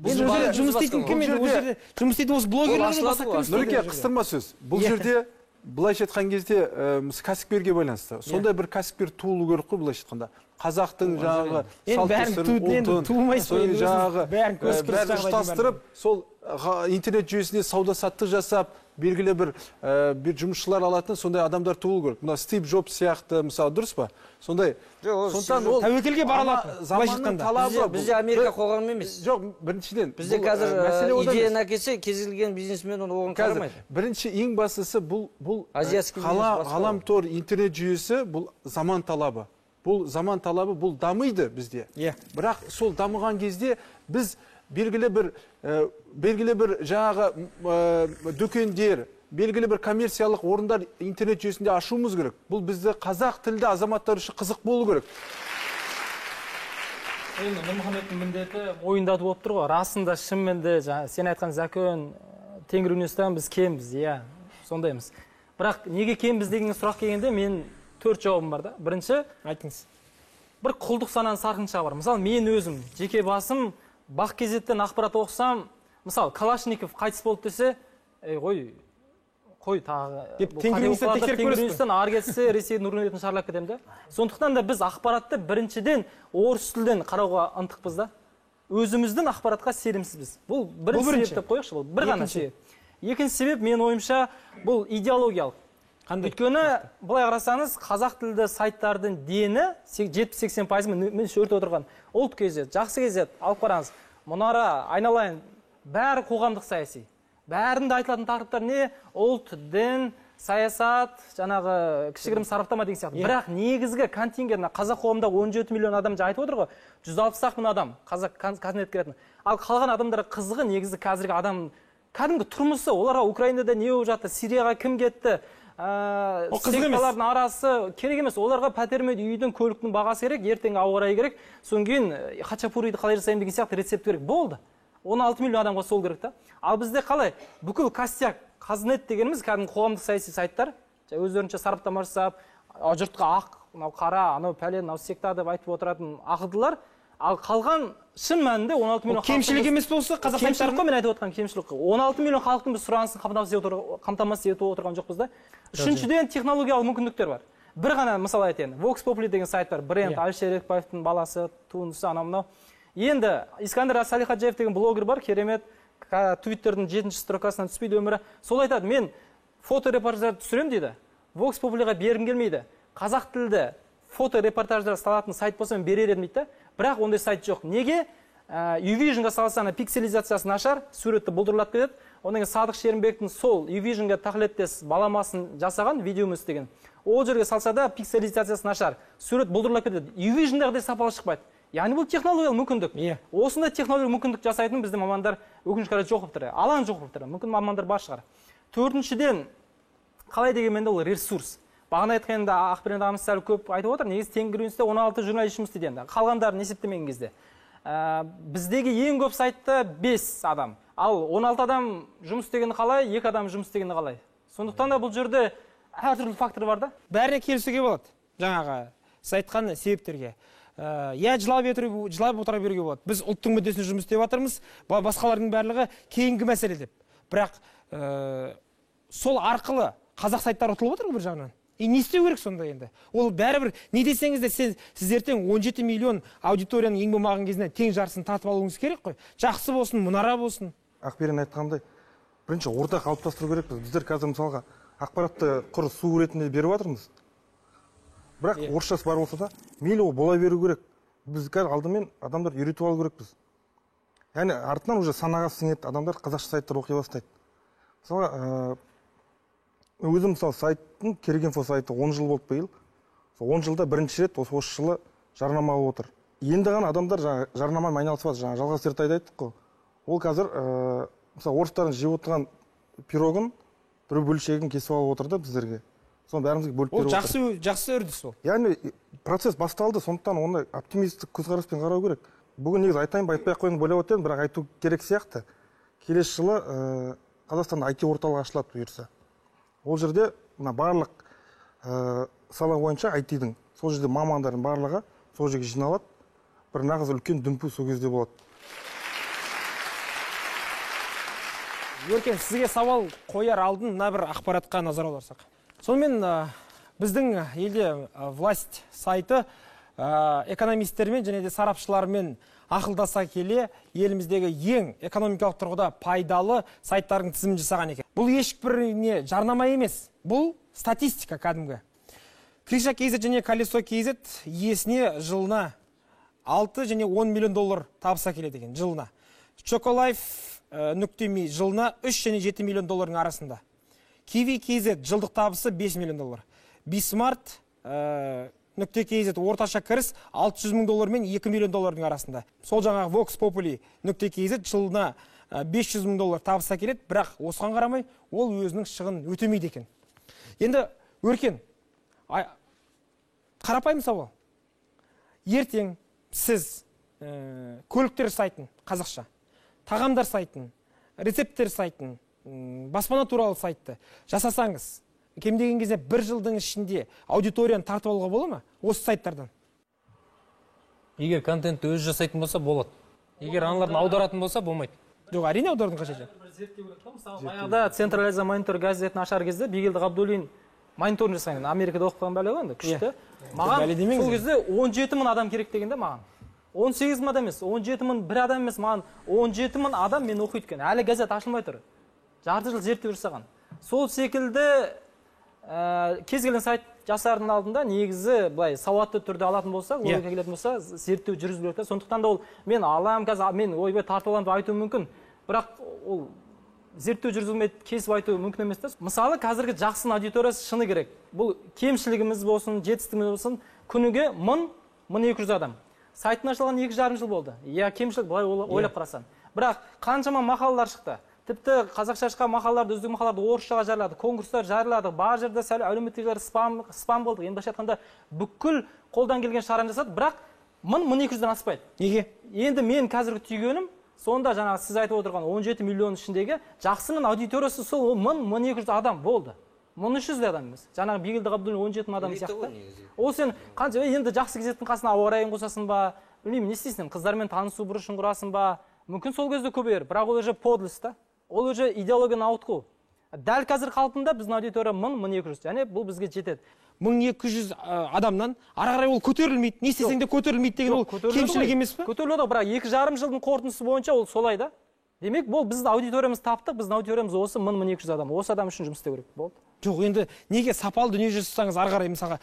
жұмыс істейтін кім еді? Ол жерде жұмыс істейтін осы блогерлер. Нұреке, қыстырма сөз. Бұл жерде былайша айтқан кезде кәсіпкерге байланысты. Сондай бір кәсіпкер туылу керек қой былайша айтқанда. Қазақтың жаңағы салт-дәстүрін, жаңағы бәрін ұштастырып, сол интернет жүйесінде сауда-саттық жасап, белгілі бір жұмысшылар алатын сондай адамдар туылу керек. Мына Стив Джобс сияқты, мысалы, дұрыс па? Сондай. Сондықтан ол тәуекелге бара алатын. Заманның талабы. Бізде Америка қоғамы емес. Жоқ, біріншіден. Бізде қазір идеяны әкелсе, кез келген бизнесмен оған қарамайды. Бірінші ең бастысы бұл ғаламтор интернет жүйесі, бұл заман талабы. Бұл заман талабы, бұл дамиды бізде. Бірақ сол дамыған кезде біз белгілі бір жаңағы дүкендер, белгілі бір коммерциялық орындар интернет жүйесінде ашуымыз керек. Бұл бізді қазақ тілді азаматтар үшін қызық болу керек. Енді Нұрмұхаммедтің міндеті ойындату болып тұр ғой. Расында шынымен де сен айтқан Зәкөн, Тенгри университетінен біз кембіз, иә, сондаймыз. Бірақ неге кембіз деген сұрақ келгенде мен 4 жауабым бар да. Бірінші, айтыңыз. Бір құлдық сананың сарқыншағы бар. Мысалы, мен өзім, жеке басым, Бақ кезеттен ақпарат оқысам, мысалы, Калашников қайтыс болды десе, қой тағы. Тенгриністен ар кетсе, Ресейдің үрнетін шарлап кетем де. Сондықтан да біз ақпаратты біріншіден орыс тілден қарауға ынтықпыз да. Өзіміздің ақпаратқа сенімсізбіз. Бұл бірінші себеп деп қойықшы, бұл бір ғана себеп. Екінші себеп, мен ойымша, бұл идеологиялық. Өйткені, былай қарасаңыз, қазақ тілді сайттардың дені 70-80% мен өртіп отырған. Ұлт кезет, жақсы кезет, алып қараңыз. Мұнара, айналайын, бәрі қоғамдық саяси. Бәрінде айтылатын тақырыптар не? Ұлт, дін, саясат, жаңағы кішігірім сараптама деген сияқты. Бірақ негізгі контингент қазақ қоғамында 17 миллион адам айтып отыр ғой. 160 мың адам қазақ континент келетін. Ал қалған адамдар қызығы негізі қазіргі адам кәдімгі тұрмысы, оларға Украинада не болып жатты, Сирияға кім кетті? Секталардың арасы керек емес, оларға пәтермен үйдің, көліктің бағасы керек, ертең ауа райы керек, содан кейін хачапуриді қалай жасаймын деген сияқты рецепт керек. Болды. 16 миллион адамға сол керек та. Ал бізде қалай? Бүкіл костяк, қазнет дегеніміз кәдімгі қоғамдық саяси сайттар, өздерінше сараптама жасап, жұртқа ақ, мынау қара, анау пәлен, мынау секта деп айтып отыратын ақылдылар. Ал қалған шын мәнінде 16 миллион кемшілік емес болса, қазақ кемшілік қой, мен айтып отырған кемшілік. 16 миллион халықтың біз сұранысын қамтамасыз етіп отырған жоқпыз да. Үшіншіден технологиялық мүмкіндіктер бар. Бір ғана мысал айтайын. Vox Populi деген сайт бар. Бренд Әлішер Ерікбаевтың баласы, туындысы анау-мынау. Енді Искандер Салихаджиев деген блогер бар, керемет. Твиттердің 7-ші строкасынан түспейді өмірі. Сол айтады, мен фоторепортаждарды түсірем дейді. Vox Populiға бергім келмейді. Қазақ тілді фоторепортаждар салатын сайт болса мен берер едім дейді. Бірақ ондай сайт жоқ. Неге? Uvisionға салсаны пикселизациясы нашар, суретті бұлдырлап кетеді. Онан кейін Садық Шерімбектің сол Uvisionға тақылеттес баламасын жасаған видеомыз деген. Ол жерге салса да пикселизациясы нашар, сурет бұлдырлап кетеді, Uvision-дағыдай сапалы шықпайды. Яғни бұл технологиялық мүмкіндік. Осындай технологиялық мүмкіндік жасайтын біздің мамандар өкінішке қарай жоқ болып тұр. Алаң жоқ болып тұр. Мүмкін мамандар бар шығар. Төртіншіден, қалай дегенмен ол ресурс. Бағана айтқанда Ақберен ағамыз сәл көп айтып отыр. Негізі Тенгриньюсте 16 журналист жұмыс істейді енді. Қалғандарын есептемеген кезде. Біздегі ең көп сайтта 5 адам. Ал 16 адам жұмыс істегені қалай, 2 адам жұмыс істегені қалай. Сондықтан да бұл жерде әртүрлі фактор бар да. Бәріне келісуге болады. Жаңағы сіз айтқан себептерге. Я жылап отыра беруге болады. Біз ұлттың мүддесіне жұмыс істеп жатырмыз, басқалардың барлығы кейінгі мәселе деп. Бірақ сол арқылы қазақ сайттары ұтылып отыр бір жағынан. Не істеу керек сонда енді? Ол бәрібір не десеңіз де сіз ертең 17 миллион аудиторияның ең болмаған кезінде тең жарысын тартып алуыңыз керек қой. Жақсы болсын, мұнара болсын. Ақберен айтқандай, бірінші орта қалыптастыру керекпіз. Біздер қазір мысалға ақпаратты құр су ретінде беріп жатырмыз. Бірақ орысшасы бар болса да, мейлі ол бола беру керек. Біз қазір алдымен адамдар үйретіп алу керекпіз. Яғни артынан уже санаға сіңеді, адамдар қазақша сайттар оқи бастайды. Мысалға, өзім мысалы сайттың Керек-инфо сайты 10 жыл болды биыл. 10 жылда бірінші рет осы жылы жарнама алып отыр. Енді ғана адамдар жарнамамен айналысып жатыр. Жалғас Ертайды айттық қой. Ол қазір мысалы орыстардың жеп отырған пирогын бір бөлшегін кесіп алып отыр да біздерге. Соны бәрімізге бөліп беріп отыр. Ол жақсы үрдіс ол. Яғни процесс басталды, сондықтан оны оптимистік көзқараспен қарау керек. Бүгін негізі айтайын ба айтпай ақ қояйын деп ойлап отырмын, бірақ айту керек сияқты. Келесі жылы Қазақстанда IT орталық ашылады бұйырса. Ол жерде барлық сала бойынша IT-дің, сол жерде мамандардың барлығы сол жерге жиналады. Бір нағыз үлкен дүмпу сол кезде болады. Өркен, сізге сауал қояр алдын мына бір ақпаратқа назар аударсақ. Сонымен біздің елде власть сайты экономистермен және де сарапшылармен ақылдаса келе еліміздегі ең экономикалық тұрғыда пайдалы сайттардың тізімін жасаған екен. Бұл ешбіріне жарнама емес, бұл статистика кәдімгі. Криша KZ және Колесо KZ иесіне жылына 6 және 10 миллион доллар табыса келеді екен жылына. Chocolife.me жылына 3 және 7 миллион доллардың арасында. Kiwi KZ жылдық табысы 5 миллион доллар. Bismart .kz орташа кіріс 600 мың доллар мен 2 миллион доллардың арасында. Сол жаңағы Vox Populi.kz жылына 500 мың доллар табыса келеді, бірақ осыған қарамай ол өзінің шығын өтемейді екен. Енді Өркен, қарапайым сауал. Ертең сіз көліктер сайтын қазақша, тағамдар сайтын, рецепттер сайтын, баспана туралы сайтты жасасаңыз, кем деген кезде бір жылдың ішінде аудиторияны тартып алуға бола ма? Осы сайттардан. Егер контентті өз жасайтын болса, болады. Егер аналарын аударатын болса, болмайды. Жоқ, әрине аудардың қажеті. Баяғыда Централиза монитор газетін ашар кезде Бигелді Ғабдуллин мониторын жасаған. Америкада оқыған бәле ғой енді, күшті. Маған сол кезде 17 мың адам керек дегенде маған. 18 мың адам емес, 17 мың бір адам емес, маған 17 мың адам мен оқиды екен. Әлі газет ашылмай тұр. Жарты жыл зерттеу жасаған. Сол секілді кез келген сайт жасардың алдында негізі былай сауатты түрде алатын болса, логика келетін болса, зерттеу жүргізу керек. Сондықтан да ол мен алам, қазір мен ойбай тартып аламын деп айтуым мүмкін. Бірақ ол зерттеу жүргізілмей кесіп айту мүмкін емес та. Мысалы, қазіргі жақсының аудиториясы шыны керек. Бұл кемшілігіміз болсын, жетістігіміз болсын, күніге 1000-1200 адам. Сайттың ашылған 2,5 жыл болды. Я кемшілік былай ойлап қарасаң. Бірақ қаншама мақалалар шықты. Тіпті қазақша шыққан мақалаларды, үздік мақалаларды орысшаға жариялады, конкурстар жариялады, бар жерде сәл әлеуметтік спам болды. Енді былайша айтқанда бүкіл қолдан келген шараны жасады, бірақ 1000-1200-ден аспайды. Неге? Енді мен қазіргі түйгенім, сонда жаңағы сіз айтып отырған 17 миллион ішіндегі жақсының аудиториясы сол 1000-1200 адам болды. 1300 адам емес. Жаңағы Бигелді Ғабдуллин 17 мың адам сияқты. Ол сен қанша енді жақсы кезеттің қасына ауа райын қосасың ба? Білмеймін, не істейсің? Қыздармен танысу бұрышын құрасың ба? Мүмкін сол кезде көбейер, бірақ ол уже подлость та. Ол уже идеологияны ауытқу. Дәл қазір қалпында біздің аудитория 1000-1200, және бұл бізге жетеді. 1200 адамнан ары қарай ол көтерілмейді. Не істесең де көтерілмейді деген ол кемшілік емес пе? Көтеріледі, бірақ 2,5 жылдың қорытындысы бойынша ол солай да. Демек, бұл біздің аудиториямыз таптық, біздің аудиториямыз осы 1000-1200 адам. Осы адам үшін жұмыс істеу керек болды. Жоқ, енді неге сапалы дүние жасасаңыз, ары қарай мысалға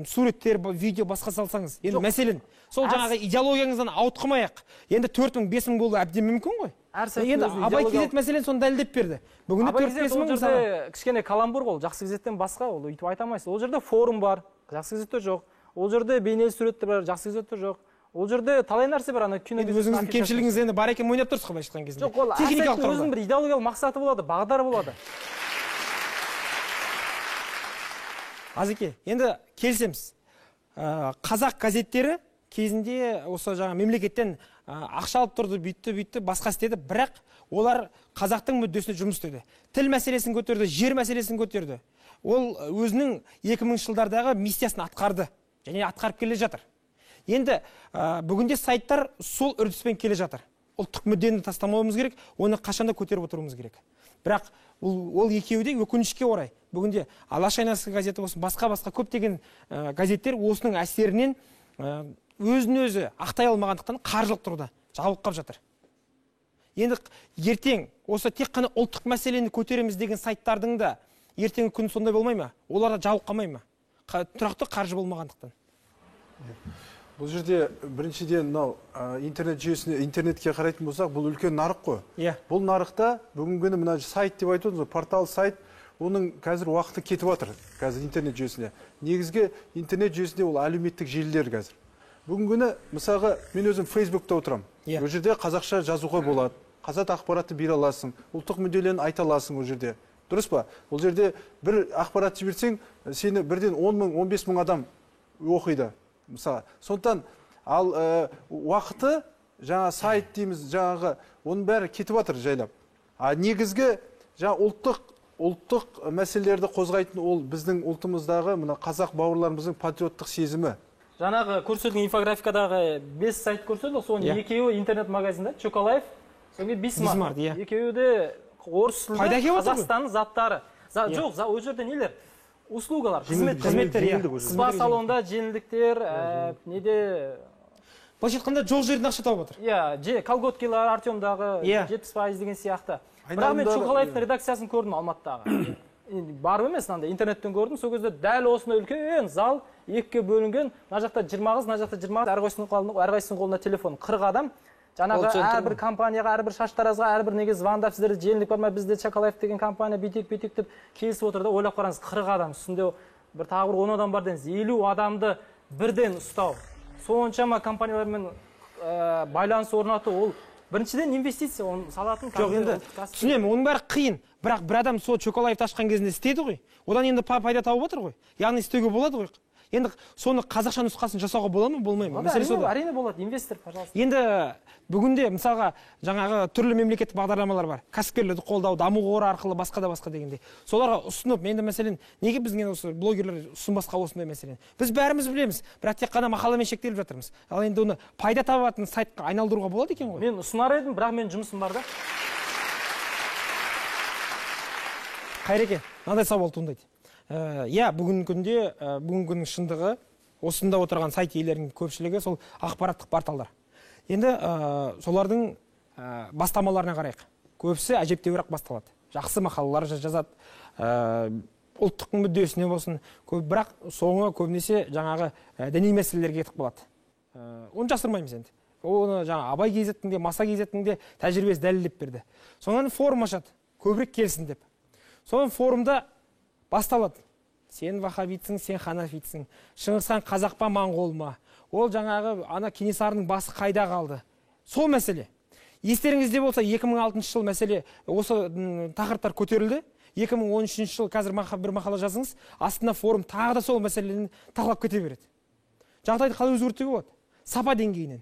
суреттер, видео басқа салсаңыз, енді мәселен, сол жаңағы идеологияңыздан ауытқымай-ақ, енді 4000-5000 болу әбден мүмкін ғой. Енді Абай кезет мәселен соны дәлелдеп берді. Бүгінде 4-5 мың мысалға. Кішкене каламбур ғой, жақсы кезеттен басқа, ол өйтіп айтамайсыз. Ол жерде форум бар, жақсы кезетте жоқ. Ол жерде бейнелі суреттер бар, жақсы кезетте жоқ. Ол жерде талай нәрсе бар, ана кино. Өзіңіздің кемшілігіңіз енді бар екен ойнап тұрсыз ғой былайша айтқан кезде. Жоқ, ол өзінің бір идеологиялық мақсаты болады, бағдары болады. Азеке, енді келсеміз. Қазақ газеттері кезінде осы жаңа мемлекеттен ақша алып тұрды, бүйтті, басқа істеді, бірақ олар қазақтың мүддесіне жұмыс істеді. Тіл мәселесін көтерді, жер мәселесін көтерді. Ол өзінің 2000 жылдардағы миссиясын атқарды және атқарып келе жатыр. Енді бүгінде сайттар сол үрдіспен келе жатыр. Ұлттық мүддені тастамауымыз керек, оны қашанда көтеріп отыруымыз керек. Бірақ ол екеуі де өкінішке орай. Бүгінде Алаш айнасы газеті болсын, басқа көптеген газеттер осының әсерінен өзін-өзі ақтай алмағандықтан қаржылық тұрғыда жабылып қалып жатыр. Енді ертең осы тек қана ұлттық мәселені көтереміз деген сайттардың да ертеңгі күн сондай болмай ма? Олар да жабылып қалмай ма? Тұрақты қаржы болмағандықтан. Бұл жерде біріншіден мынау интернет жүйесіне, интернетке қарайтын болсақ, бұл үлкен нарық қой. Бұл нарықта бүгінгі күні мына сайт деп айтып портал сайт, оның қазір уақыты кетіп жатыр, қазір интернет жүйесіне. Негізгі интернет жүйесінде ол әлеуметтік желілер қазір. Бүгінгі күні, мысалға, мен өзім Фейсбукта отырам. Ол жерде қазақша жазуға болады, қазақ ақпаратты бере аласың, ұлттық мүдделерін айта аласың ол жерде. Дұрыс па? Ол жерде бір ақпарат жіберсең, сені бірден 10 мың, 15 мың адам оқиды. Мысалы, сондықтан ал уақыты жаңа сайт дейміз, жаңағы оның бәрі кетіп жатыр жайлап. Негізгі жаңа ұлттық мәселелерді қозғайтын ол біздің ұлтымыздағы мына қазақ бауырларымыздың патриоттық сезімі. Жаңағы көрсетілген инфографикадағы 5 сайт көрсетілді, соның екеуі интернет магазинда, Чоколаев, соңғы Бисмарт. Екеуі де орыс тілді Қазақстанның заттары. Жоқ, ол жерде нелер? Услугалар, қызметтер, спа салонда жеңілдіктер, неде... Былайша айтқанда жол жерден ақша тауып отыр. Колготкилар, Артемдағы 70% деген сияқты. Бірақ мен Чоколаевтың редакциясын көрдім Алматыдағы. Барып емес, интернеттен көрдім, сол кезде дәл осындай үлкен зал, екіге бөлінген, мына жақта 20 қыз, мына жақта 20, әрқайсысының қолында телефон, 40 адам. Жаңағы әрбір компанияға, әрбір шаштаразға, әрбір неге звондап, сіздерді желілік бар ма, бізде Чоколаев деген компания бетек деп келісіп отырды. Ойлап қараңыз, 40 адам, үстінде бір тағы бір 10 адам бар деңіз, 50 адамды бірден ұстау. Соншама компаниялармен байланыс орнату, ол біріншіден инвестиция, оны салатын. Жоқ, енді түсінемін, оның бәрі қиын. Бірақ бір адам сол Чоколаевты ашқан кезінде істеді ғой. Одан енді пайда тауып отыр ғой. Яғни істеуге болады ғой. Енді соны қазақша нұсқасын жасауға болады ма, болмай ма? Әрине болады, инвестор, пожалуйста. Енді бүгінде мысалға жаңағы түрлі мемлекеттік бағдарламалар бар. Кәсіпкерлерді қолдау, даму қоры арқылы басқа дегендей. Соларға ұсынып, енді мәселен, неге бізге осы блогерлер ұсынбасқа осындай мәселен? Біз бәріміз білеміз, бірақ тек қана мақаламен шектеліп жатырмыз. Ал енді оны пайда табатын сайтқа айналдыруға болады екен ғой. Мен ұсынар едім, бірақ мен жұмысым бар да. Қайреке, мынандай сауал туындайды. Бүгінгі күннің шындығы, осында отырған сайт иелерінің көпшілігі сол ақпараттық порталдар. Енді солардың бастамаларына қарайық. Көбісі әжептәуір басталады. Жақсы мақалалар жазады, ұлттық мүддесіне болсын, бірақ соңы көбінесе жаңағы діни мәселелерге кетіп қалады. Оны жасырмаймыз енді. Оны жаңа Абай кезеттің де, Маса кезеттің де тәжірибесі дәлелдеп берді. Соңынан форум ашады, көбірек келсін деп. Соның форумда басталады. Сен вахабитсің, сен ханафитсің. Шыңғысхан қазақ па, моңғол ма? Ол жаңағы ана Кенесарының басы қайда қалды? Сол мәселе. Естеріңізде болса, 2006 жыл мәселе осы тақырыптар көтерілді. 2013 жыл қазір бір мақала жазыңыз, астына форум тағы да сол мәселені талқылап кете береді. Жағдайды қалай өзгертуге болады? Сапа деңгейінен.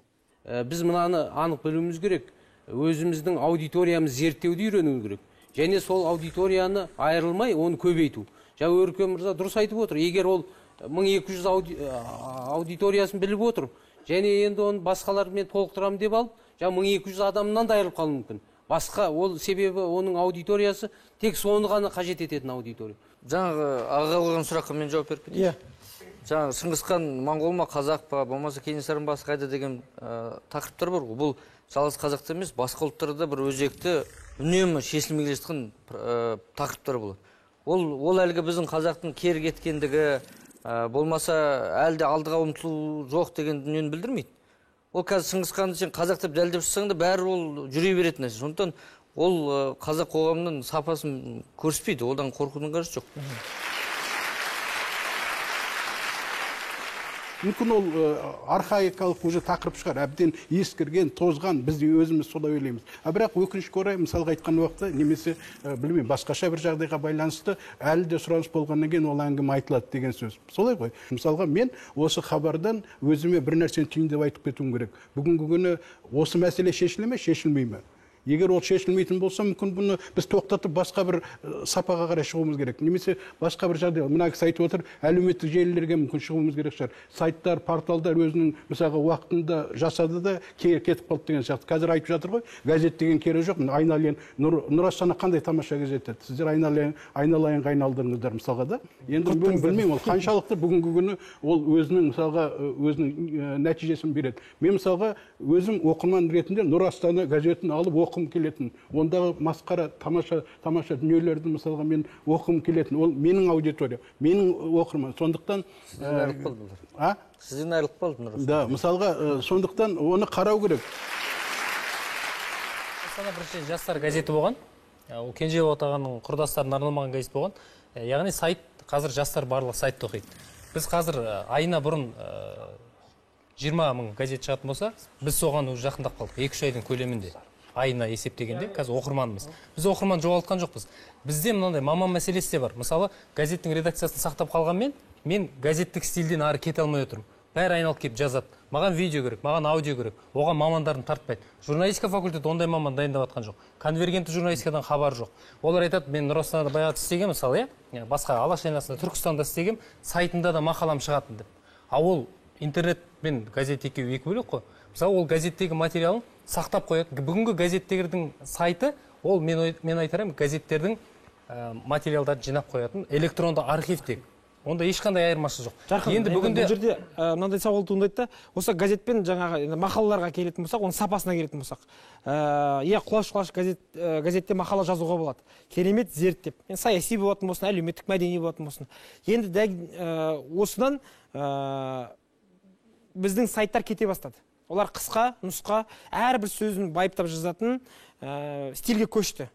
Біз мынаны анық білуіміз керек. Өзіміздің аудиториямыз зерттеуді үйренуіміз керек. Және сол аудиторияны айырылмай, оны көбейту. Жаңа Өркен мырза дұрыс айтып отыр. Егер ол 1200 аудиториясын біліп отыр, және енді оны басқалармен толықтырамын деп алып, жаңа 1200 адамнан да айырылып қалуы мүмкін. Басқа, ол себебі оның аудиториясы тек соны ғана қажет ететін аудитория. Жаңағы аға қойған сұраққа мен жауап беріп кетейін. Жаңағы Шыңғысхан моңғол ма, қазақ па, болмаса Кенесарының басы қайда деген тақырыптар бар ғой. Бұл жалғыз қазақта емес, басқа ұлттарда бір өзекті үнемі шешілмей келе жатқан тақырыптар болады. Ол әлгі біздің қазақтың кері кеткендігі, болмаса әлде алдыға ұмтылу жоқ деген дүниені білдірмейді. Ол қазір Шыңғыс ханды сен қазақ деп дәлдеп шықсаң да бәрі ол жүре беретін нәрсе. Сондықтан ол қазақ қоғамының сапасын көрсетпейді, одан қорқудың қажеті жоқ. Мүмкін ол архаикалық уже тақырып шығар, әбден ескірген, тозған, біз өзіміз солай ойлаймыз. Бірақ өкінішке орай, мысалға айтқан уақытта, немесе білмеймін, басқаша бір жағдайға байланысты әлі де сұраныс болғаннан кейін ол әңгіме айтылады деген сөз. Солай ғой. Мысалға мен осы хабардан өзіме бір нәрсені түйіндеп айтып кетуім керек. Бүгінгі күні осы мәселе шешіле ме, шешілмей ме? Егер ол шешілмейтін болса, мүмкін бұны біз тоқтатып басқа бір сапаға қарай шығуымыз керек. Немесе басқа бір жағдай. Мына кісі айтып отыр, әлеуметтік желілерге мүмкін шығуымыз керек шығар. Сайттар, порталдар өзінің мысалға уақытында жасады да кетіп қалды деген сияқты. Қазір айтып жатыр ғой, газет деген керегі жоқ. Айналайын, Нұр Астана қандай тамаша газет еді. Сіздер айналайынға айналдырыңыздар мысалға да. Енді білмеймін, ол қаншалықты бүгінгі күні ол өзінің мысалға өзінің нәтижесін береді. Мен мысалға өзім оқырман ретінде Нұр Астана газетін алып оқым келетін. Ондағы масқара, тамаша дүниелерді мысалға мен оқым келетін. Ол менің аудитория, менің оқырман. Сондықтан сізден айырылып қалды бұлар. Сізден айырылып қалды. Да, мысалға сондықтан оны қарау керек. Астана бірінші жастар газеті болған. Ол Кенжебек ағаның құрдастарына арналмаған газет болған. Яғни сайт, қазір жастар барлық сайтты оқиды. Біз қазір айына бұрын 20 мың газет шығатын болса, біз соған жақындап қалдық. 2-3 айдың көлемінде. Айына есептегенде, қазір оқырманымыз. Біз оқырман жоғалтқан жоқпыз. Бізде мынандай маман мәселесі де бар. Мысалы, газеттің редакциясын сақтап қалғанмен, мен газеттік стильден ары кете алмай отырмын. Бәрі айналып келіп жазады. Маған видео керек, маған аудио керек. Оған мамандарын тартпайды. Журналистика факультеті ондай маман дайындап жатқан жоқ. Конвергентті журналистикадан хабар жоқ. Олар айтады, мен Нұр Астанада баяғыда істегем, мысалы, басқа Алаш айналасында, Түркістанда істегем, сайтында да мақалам шығатын деп. А ол интернет мен газет екеуі екі бөлек қой. Мысалы, ол газеттегі материалын сақтап қояды. Бүгінгі газеттердің сайты, ол мен айтарым, газеттердің материалдарын жинап қоятын электронды архивтек. Онда ешқандай айырмашылық жоқ. Жарқын, енді бүгінде бұл жерде мынандай сауал туындайды да, осы газетпен жаңағы мақалаларға келетін болсақ, оның сапасына келетін болсақ, құлаш газетте мақала жазуға болады. Керемет зерттеп, саяси болатын болсын, әлеуметтік мәдени болатын болсын. Енді осыдан біздің сайттар кете бастады. Олар қысқа, нұсқа, әрбір сөзін байыптап жазатын стильге көшті.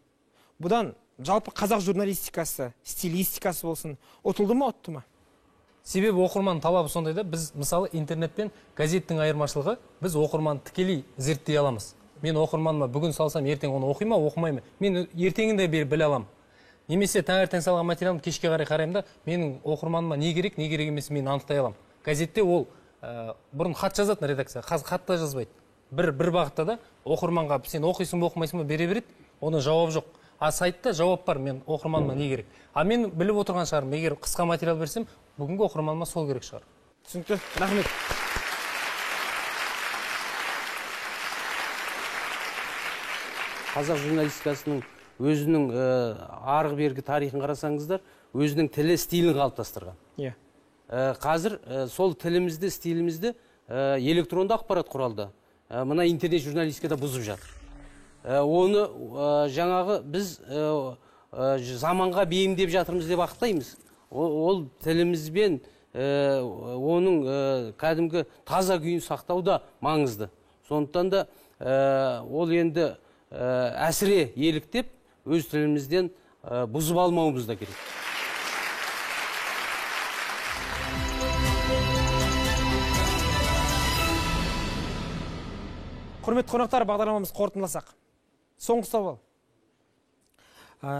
Бұдан жалпы қазақ журналистикасы, стилистикасы болсын, ұтылды ма, ұтты ма? Себебі оқырман талабы сондайда, біз мысалы интернетпен газеттің айырмашылығы, біз оқырман тікелей зерттей аламыз. Мен оқырманыма бүгін салсам, ертең оны оқи ма, оқымай ма? Мен ертеңінде біле аламын. Немесе таңертең салған материалымды кешке қараймын да, менің оқырманыма не керек емес мен анықтай аламын. Газетте ол бұрын хат жазатын редакция, хатта жазбайды. Бір бағытта да оқырманға сен оқисың ба, оқымайсың ба бере береді, оның жауап жоқ. А сайтта жауап бар, мен оқырманыма не керек. А мен біліп отырған шығармын, егер қысқа материал берсем, бүгінгі оқырманыма сол керек шығар. Түсінікті, рахмет. Қазақ журналистикасының өзінің арғы бергі тарихын қарасаңыздар, өзінің тілі стилін қалыптастырған. Қазір сол тілімізді, стилімізді электронды ақпарат құралды. Мына интернет журналистикада бұзып жатыр. Оны жаңағы біз заманға бейімдеп жатырмыз деп ақтаймыз. Ол тілімізбен оның кәдімгі таза күйін сақтауда маңызды. Сондықтан да ол енді әсіре еліктеп, өз тілімізден бұзып алмауымыз да керек. Құрметті қонақтар, бағдарламамыз қорытындыласақ. Соңғы сауал.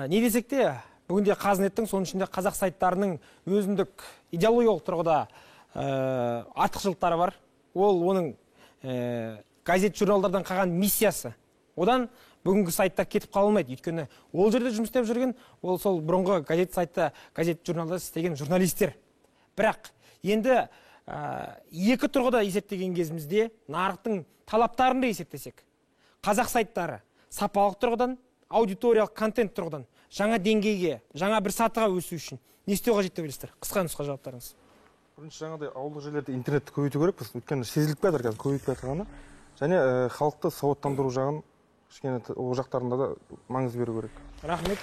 Не десек те, бүгінде Қазнеттің, соның ішінде қазақ сайттарының өзіндік идеологиялық тұрғыда артықшылықтары бар. Ол оның газет журналдардан қалған миссиясы. Одан бүгінгі сайтта кетіп қалмайды. Өйткені ол жерде жұмыс істеп жүрген, ол сол бұрынғы газет журналда істеген журналистер. Бірақ енді екі тұрғыда есептеген кезімізде нарықтың талаптарында есептесек, қазақ сайттары сапалық тұрғыдан, аудиториялық контент тұрғыдан жаңа деңгейге, жаңа бір сатыға өсу үшін не істеу қажет деп ойлайсыздар? Қысқа нұсқа жауаптарыңыз. Бірінші жаңағыдай ауылдық жерлерде интернетті көбейту керекпіз, өйткені сезіліп жатыр қазір көбейіп жатқаны. Және халықты сауаттандыру жағын кішкене ол жақтарында да маңыз беру керек. Рахмет.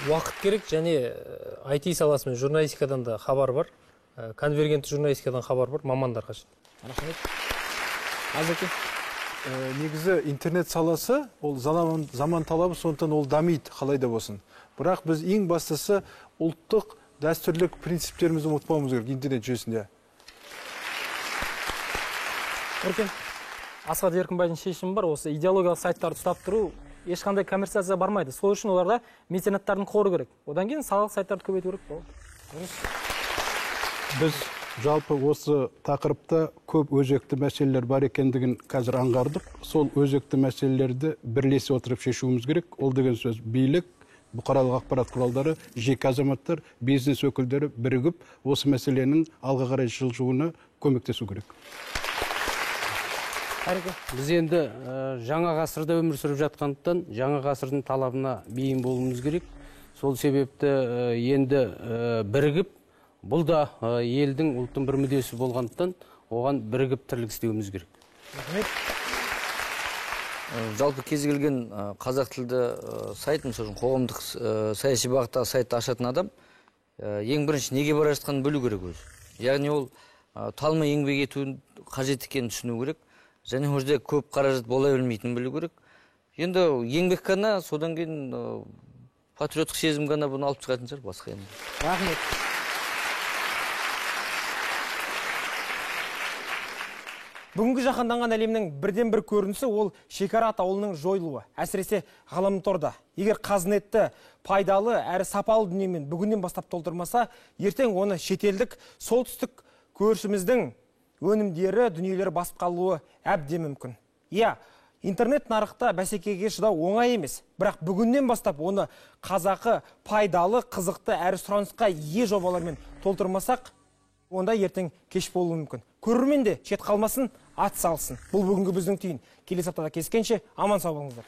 Уақыт керек және IT саласы мен журналистикадан да хабар бар. Конвергентті журналистикадан хабар бар, мамандар қажет. Рахмет. Азеке. Негізі интернет саласы, ол заман талабы, сондықтан ол дамиды, қалай да болсын. Бірақ біз ең бастысы ұлттық дәстүрлік принциптерімізді ұмытпауымыз керек интернет жүйесінде. Өркен, Асқат Еркінбайдың шешімі бар, осы идеологиялық сайттарды ұстап тұру ешқандай коммерциация бармайды. Сол үшін оларда меценаттардың қоры керек. Одан кейін салалық сайттарды көбейту керек болды. Біз жалпы осы тақырыпта көп өзекті мәселелер бар екендігін қазір аңғардық. Сол өзекті мәселелерді бірлесе отырып шешуіміз керек. Ол деген сөз билік, бұқаралық ақпарат құралдары, жеке азаматтар, бизнес өкілдері бірігіп, осы мәселенің алға қарай жылжуына көмектесу керек. Біз енді жаңа ғасырда өмір сүріп жатқандықтан, жаңа ғасырдың талабына бейім болуымыз керек. Сол себепті енді бірігіп, бұл да елдің, ұлттың бір мүддесі болғандықтан, оған бірігіп тірлік істеуіміз керек. Жалпы кез келген қазақ тілді сайт, мысалы қоғамдық саяси бағыттағы сайтты ашатын адам ең бірінші неге бара жатқанын білу керек өзі. Яғни ол талмай еңбек етуін қажет екенін түсіну керек. Және ол жерде көп қаражат бола бермейтінін білу керек. Енді еңбек қана, содан кейін патриоттық сезім ғана бұны алып шығатын шығар, басқа енді. Рахмет. Бүгінгі жаһанданған әлемнің бірден бір көрінісі ол шекара атаулының жойылуы. Әсіресе ғаламторда. Егер қазнетті, пайдалы әрі сапалы дүниемен бүгіннен бастап толтырмаса, ертең оны шетелдік солтүстік көршіміздің өнімдері, дүниелері басып қалуы әбден мүмкін. Иә, интернет нарықта бәсекеге шыдау оңай емес. Бірақ бүгіннен бастап оны қазақы, пайдалы, қызықты әрі сұранысқа ие жобалармен толтырмасақ, онда ертең кеш болуы мүмкін. Көрермен де шет қалмасын, ат салсын. Бұл бүгінгі біздің түйін. Келесі аптада кездескенше аман сау болыңыздар.